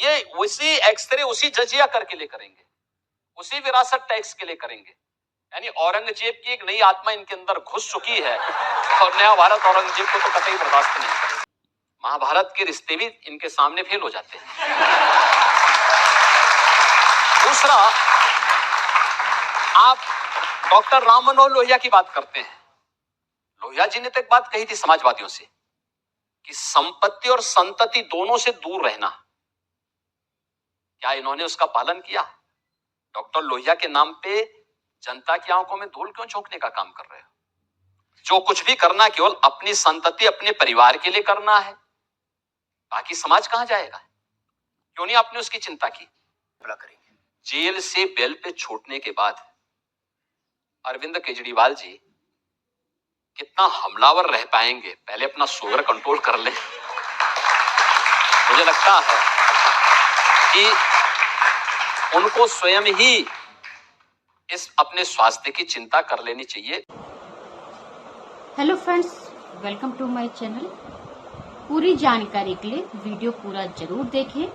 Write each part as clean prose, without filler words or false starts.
ये उसी एक्सरे उसी जजिया कर के लिए करेंगे, उसी विरासत टैक्स के लिए करेंगे। यानी औरंगजेब की एक नई आत्मा इनके अंदर घुस चुकी है और नया भारत औरंगजेब को तो कतई बर्दाश्त नहीं करेगा। महाभारत के रिश्ते भी इनके सामने फेल हो जाते हैं। दूसरा, आप डॉक्टर राम मनोहर लोहिया की बात करते हैं। लोहिया जी ने तो एक बात कही थी समाजवादियों से कि संपत्ति और संतति दोनों से दूर रहना। क्या इन्होंने उसका पालन किया? डॉक्टर लोहिया के नाम पे जनता की आंखों में धूल क्यों झोंकने का काम कर रहे हो? जो कुछ भी करना केवल अपनी संतति, अपने परिवार के लिए करना है, बाकी समाज कहां जाएगा? क्यों नहीं आपने उसकी चिंता की? जेल से बेल पे छूटने के बाद अरविंद केजरीवाल जी कितना हमलावर रह पाएंगे, पहले अपना शुगर कंट्रोल कर ले। मुझे लगता है कि उनको स्वयं ही इस अपने स्वास्थ्य की चिंता कर लेनी चाहिए। Hello friends, welcome to my channel. पूरी जानकारी के लिए वीडियो पूरा जरूर देखें,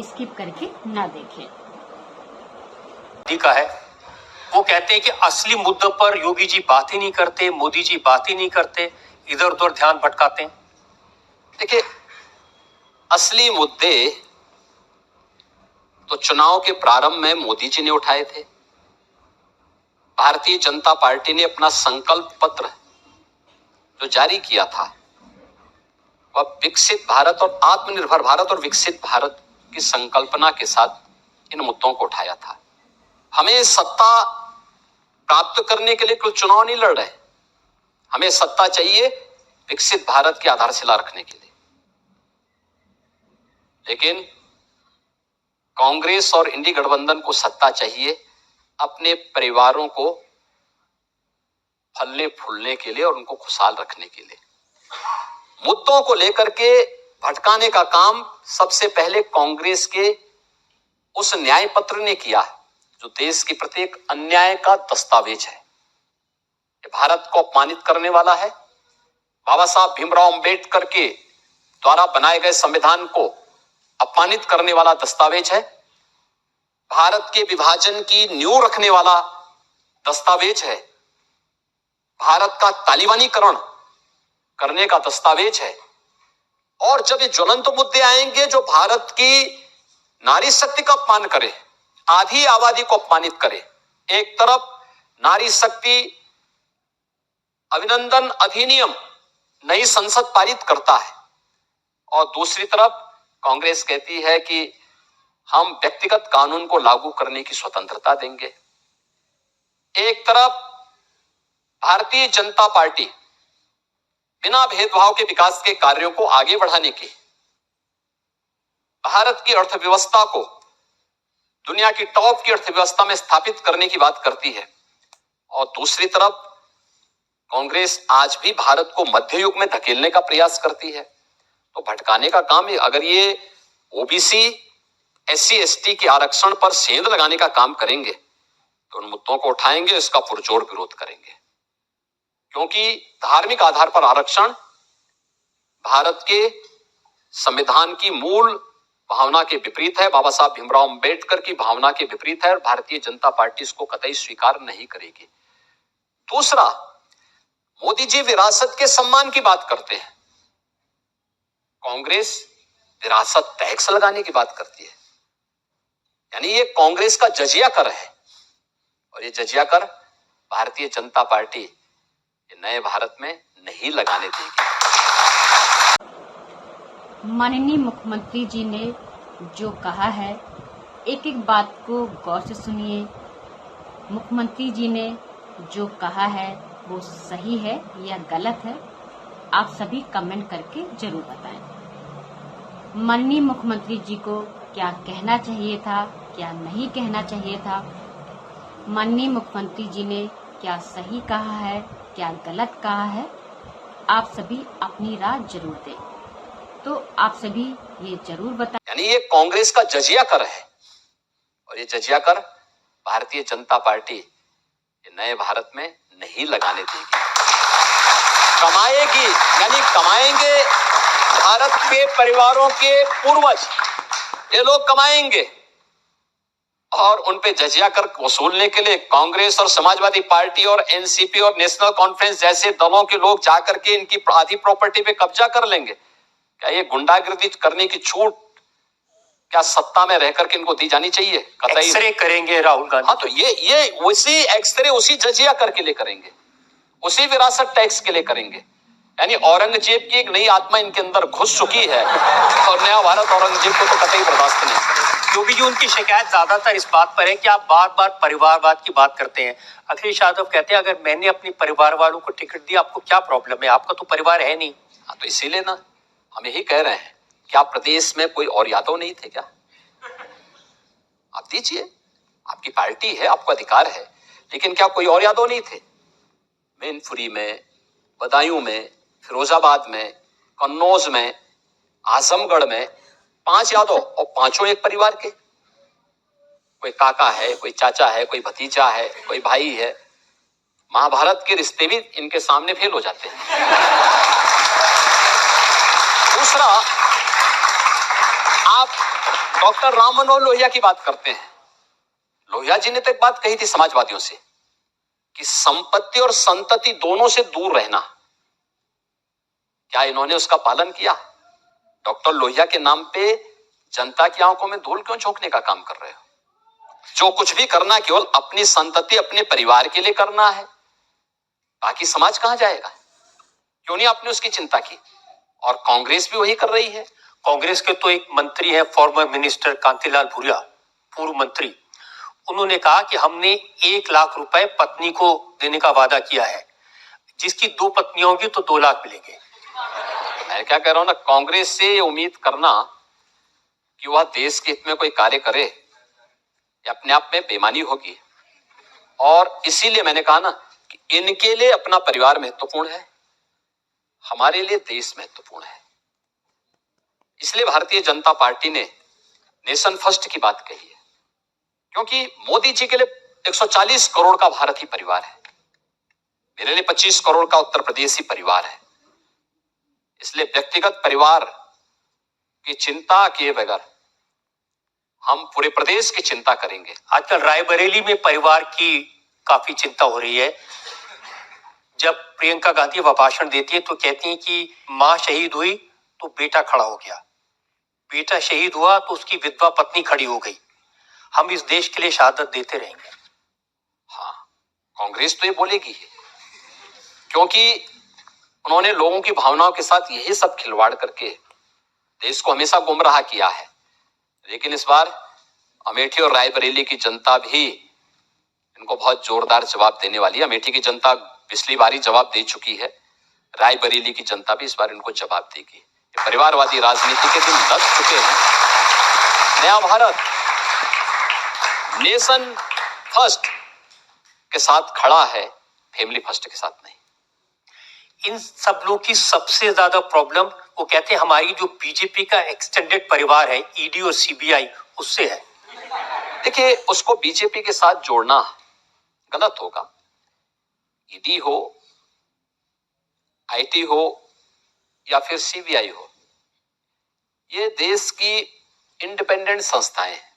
स्किप करके ना देखें। का है, वो कहते हैं कि असली मुद्दों पर योगी जी बात ही नहीं करते, मोदी जी बात ही नहीं करते, इधर उधर ध्यान भटकाते हैं। देखिए, असली मुद्दे तो चुनाव के प्रारंभ में मोदी जी ने उठाए थे। भारतीय जनता पार्टी ने अपना संकल्प पत्र जो जारी किया था वह विकसित भारत और आत्मनिर्भर भारत और विकसित भारत की संकल्पना के साथ इन मुद्दों को उठाया था। हमें सत्ता प्राप्त करने के लिए कोई चुनाव नहीं लड़ रहे, हमें सत्ता चाहिए विकसित भारत की आधारशिला रखने के लिए। लेकिन कांग्रेस और इंडी गठबंधन को सत्ता चाहिए अपने परिवारों को फलने फूलने के लिए और उनको खुशहाल रखने के लिए। मुद्दों को लेकर के भटकाने का काम सबसे पहले कांग्रेस के उस न्याय पत्र ने किया जो देश के प्रत्येक अन्याय का दस्तावेज है। ये भारत को अपमानित करने वाला है। बाबा साहब भीमराव अंबेडकर के द्वारा बनाए गए संविधान को अपमानित करने वाला दस्तावेज है। भारत के विभाजन की नींव रखने वाला दस्तावेज है। भारत का तालिबानीकरण करने का दस्तावेज है। और जब ये ज्वलंत मुद्दे आएंगे जो भारत की नारी शक्ति का अपमान करे, आधी आबादी को अपमानित करे, एक तरफ नारी शक्ति अभिनंदन अधिनियम नई संसद पारित करता है और दूसरी तरफ कांग्रेस कहती है कि हम व्यक्तिगत कानून को लागू करने की स्वतंत्रता देंगे। एक तरफ भारतीय जनता पार्टी बिना भेदभाव के विकास के कार्यों को आगे बढ़ाने की, भारत की अर्थव्यवस्था को दुनिया की टॉप की अर्थव्यवस्था में स्थापित करने की बात करती है और दूसरी तरफ कांग्रेस आज भी भारत को मध्य युग में धकेलने का प्रयास करती है। तो भटकाने का काम, अगर ये ओबीसी एससी एसटी के आरक्षण पर सेंध लगाने का काम करेंगे तो उन मुद्दों को उठाएंगे, इसका पुरजोर विरोध करेंगे। क्योंकि धार्मिक आधार पर आरक्षण भारत के संविधान की मूल भावना के विपरीत है, बाबा साहब भीमराव अंबेडकर की भावना के विपरीत है और भारतीय जनता पार्टी इसको कतई स्वीकार नहीं करेगी। दूसरा, मोदी जी विरासत के सम्मान की बात करते हैं, कांग्रेस विरासत टैक्स लगाने की बात करती है। यानी ये कांग्रेस का जजिया कर है और ये जजिया कर भारतीय जनता पार्टी नए भारत में नहीं लगाने देगी। माननीय मुख्यमंत्री जी ने जो कहा है, एक एक बात को गौर से सुनिए। मुख्यमंत्री जी ने जो कहा है वो सही है या गलत है, आप सभी कमेंट करके जरूर बताएं। माननीय मुख्यमंत्री जी को क्या कहना चाहिए था, क्या नहीं कहना चाहिए था, माननीय मुख्यमंत्री जी ने क्या सही कहा है, क्या गलत कहा है, आप सभी अपनी राय जरूर दें। तो आप सभी ये जरूर बताएं। यानी ये कांग्रेस का जजिया कर है और ये जजिया कर भारतीय जनता पार्टी नए भारत में नहीं लगाने देगी। कमाएगी, यानी कमाएंगे भारत के परिवारों के पूर्वज, ये लोग कमाएंगे और उन पे जजिया कर वसूलने के लिए कांग्रेस और समाजवादी पार्टी और एनसीपी और नेशनल कॉन्फ्रेंस जैसे दलों के लोग जाकर के इनकी आधी प्रॉपर्टी पे कब्जा कर लेंगे। क्या ये गुंडागिर्दी करने की छूट क्या सत्ता में रहकर के इनको दी जानी चाहिए? कतई एक्सरे करेंगे राहुल गांधी। हाँ, तो ये उसी एक्सरे उसी जजिया कर के लिए करेंगे, उसी विरासत टैक्स के लिए करेंगे। यानी औरंगजेब की एक नई आत्मा इनके अंदर घुस चुकी है और नया भारत औरंगजेब को तो कतई बर्दाश्त नहीं करेगा। योगी जी, उनकी शिकायत ज्यादातर इस बात पर है कि आप बार बार परिवारवाद की बात करते हैं। अखिलेश यादव कहते हैं अगर मैंने अपने परिवार वालों को टिकट दिया आपको क्या प्रॉब्लम है, आपका तो परिवार है नहीं। हाँ, तो इसीलिए ना हम यही कह रहे हैं, क्या प्रदेश में कोई और यादव नहीं थे क्या? आप दीजिए, आपकी पार्टी है, आपको अधिकार है, लेकिन क्या कोई और यादव नहीं थे? मैनपुरी में, बदायूं में, फिरोजाबाद में, कन्नौज में, आजमगढ़ में 5 यादव और पांचों एक परिवार के। कोई काका है, कोई चाचा है, कोई भतीजा है, कोई भाई है। महाभारत के रिश्ते भी इनके सामने फेल हो जाते हैं। दूसरा, आप डॉक्टर राम मनोहर लोहिया की बात करते हैं। लोहिया जी ने तो एक बात कही थी समाजवादियों से कि संपत्ति और संतति दोनों से दूर रहना। क्या इन्होंने उसका पालन किया? डॉक्टर लोहिया के नाम पे जनता की आंखों में धूल क्यों झोंकने का काम कर रहे हो? जो कुछ भी करना केवल अपनी संतति, अपने परिवार के लिए करना है, बाकी समाज कहां जाएगा? क्यों नहीं आपने उसकी चिंता की? और कांग्रेस भी वही कर रही है। कांग्रेस के तो एक मंत्री है, फॉर्मर मिनिस्टर कांतिलाल भूरिया, पूर्व मंत्री, उन्होंने कहा कि हमने 1 लाख रुपए पत्नी को देने का वादा किया है, जिसकी 2 पत्नियां होंगी तो 2 लाख मिलेंगे। मैं क्या कह रहा हूं ना, कांग्रेस से ये उम्मीद करना कि वह देश के हित में कोई कार्य करे, ये अपने आप में बेईमानी होगी। और इसीलिए मैंने कहा ना कि इनके लिए अपना परिवार महत्वपूर्ण है, हमारे लिए देश महत्वपूर्ण है। इसलिए भारतीय जनता पार्टी ने नेशन फर्स्ट की बात कही है, क्योंकि मोदी जी के लिए 140 करोड़ का भारत ही परिवार है, मेरे लिए 25 करोड़ का उत्तर प्रदेश ही परिवार है। इसलिए व्यक्तिगत परिवार की चिंता किए बगैर हम पूरे प्रदेश की चिंता करेंगे। आजकल रायबरेली में परिवार की काफी चिंता हो रही है। जब प्रियंका गांधी वह भाषण देती है तो कहती है कि मां शहीद हुई तो बेटा खड़ा हो गया, बेटा शहीद हुआ तो उसकी विधवा पत्नी खड़ी हो गई, हम इस देश के लिए शहादत देते रहेंगे। हाँ, कांग्रेस तो ये बोलेगी, क्योंकि उन्होंने लोगों की भावनाओं के साथ यही सब खिलवाड़ करके देश को हमेशा गुमराह किया है। लेकिन इस बार अमेठी और रायबरेली की जनता भी इनको बहुत जोरदार जवाब देने वाली है। अमेठी की जनता पिछली बार ही जवाब दे चुकी है, रायबरेली की जनता भी इस बार इनको जवाब देगी। परिवारवादी राजनीति के दिन लग चुके हैं। नया भारत नेशन फर्स्ट के साथ खड़ा है, फैमिली फर्स्ट के साथ नहीं। इन सब लोग की सबसे ज्यादा प्रॉब्लम, वो कहते हैं हमारी जो बीजेपी का एक्सटेंडेड परिवार है, ईडी और सीबीआई, उससे है। देखिए, उसको बीजेपी के साथ जोड़ना गलत होगा। ईडी हो, आईटी हो या फिर सीबीआई हो, ये देश की इंडिपेंडेंट संस्थाएं हैं,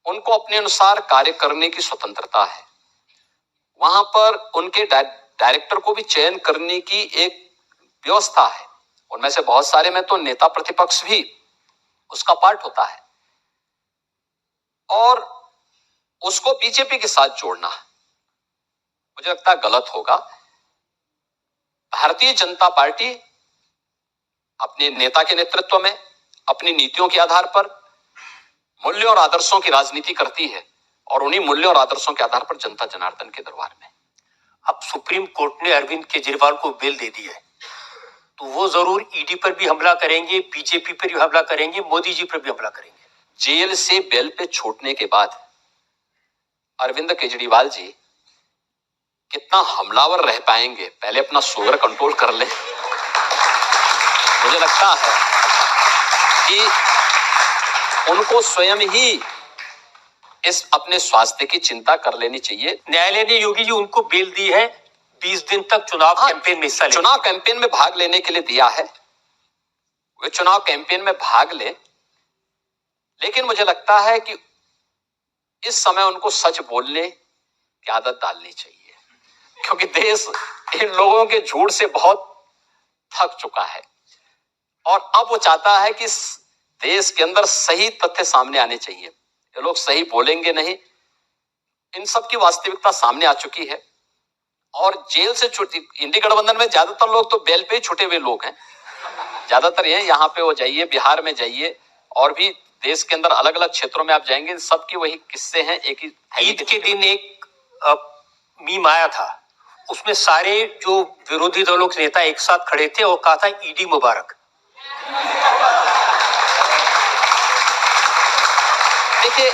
उनको अपने अनुसार कार्य करने की स्वतंत्रता है। वहां पर उनके डायरेक्टर को भी चयन करने की एक व्यवस्था है। उनमें से बहुत सारे में तो नेता प्रतिपक्ष भी उसका पार्ट होता है, और उसको बीजेपी के साथ जोड़ना मुझे लगता है गलत होगा। भारतीय जनता पार्टी अपने नेता के नेतृत्व में अपनी नीतियों के आधार पर मूल्यों और आदर्शों की राजनीति करती है, और उन्हीं मूल्यों और आदर्शों के आधार पर जनता जनार्दन के दरबार में। अब सुप्रीम कोर्ट ने अरविंद केजरीवाल को बेल दे दी है, तो वो जरूर ईडी पर भी हमला करेंगे, बीजेपी पर भी हमला करेंगे, मोदी जी पर भी हमला करेंगे। जेल से बेल पे छूटने के बाद अरविंद केजरीवाल जी कितना हमलावर रह पाएंगे, पहले अपना शुगर कंट्रोल कर ले। मुझे लगता है कि उनको स्वयं ही इस अपने स्वास्थ्य की चिंता कर लेनी चाहिए। न्यायालय ने योगी जी उनको बेल दी है, 20 दिन तक चुनाव कैंपेन में हिस्सा लेंगे। चुनाव कैंपेन में भाग लेने के लिए दिया है, वे चुनाव कैंपेन में भाग ले, लेकिन मुझे लगता है कि इस समय उनको सच बोलने की आदत डालनी चाहिए, क्योंकि देश इन लोगों के झूठ से बहुत थक चुका है और अब वो चाहता है कि इस देश के अंदर सही तथ्य सामने आने चाहिए। ये लोग सही बोलेंगे नहीं, इन सब की वास्तविकता सामने आ चुकी है। और जेल से छुट्टी, इंडी गठबंधन में ज्यादातर लोग तो बेल पे ही छुटे हुए लोग हैं, ज्यादातर ये यहाँ पे वो जाइए, बिहार में जाइए और भी देश के अंदर अलग अलग क्षेत्रों में आप जाएंगे, सबके वही किस्से हैं। एक ही ईद के दिन एक मीम आया था, उसमें सारे जो विरोधी दलों के नेता एक साथ खड़े थे और कहा था ईदी मुबारक। देखिए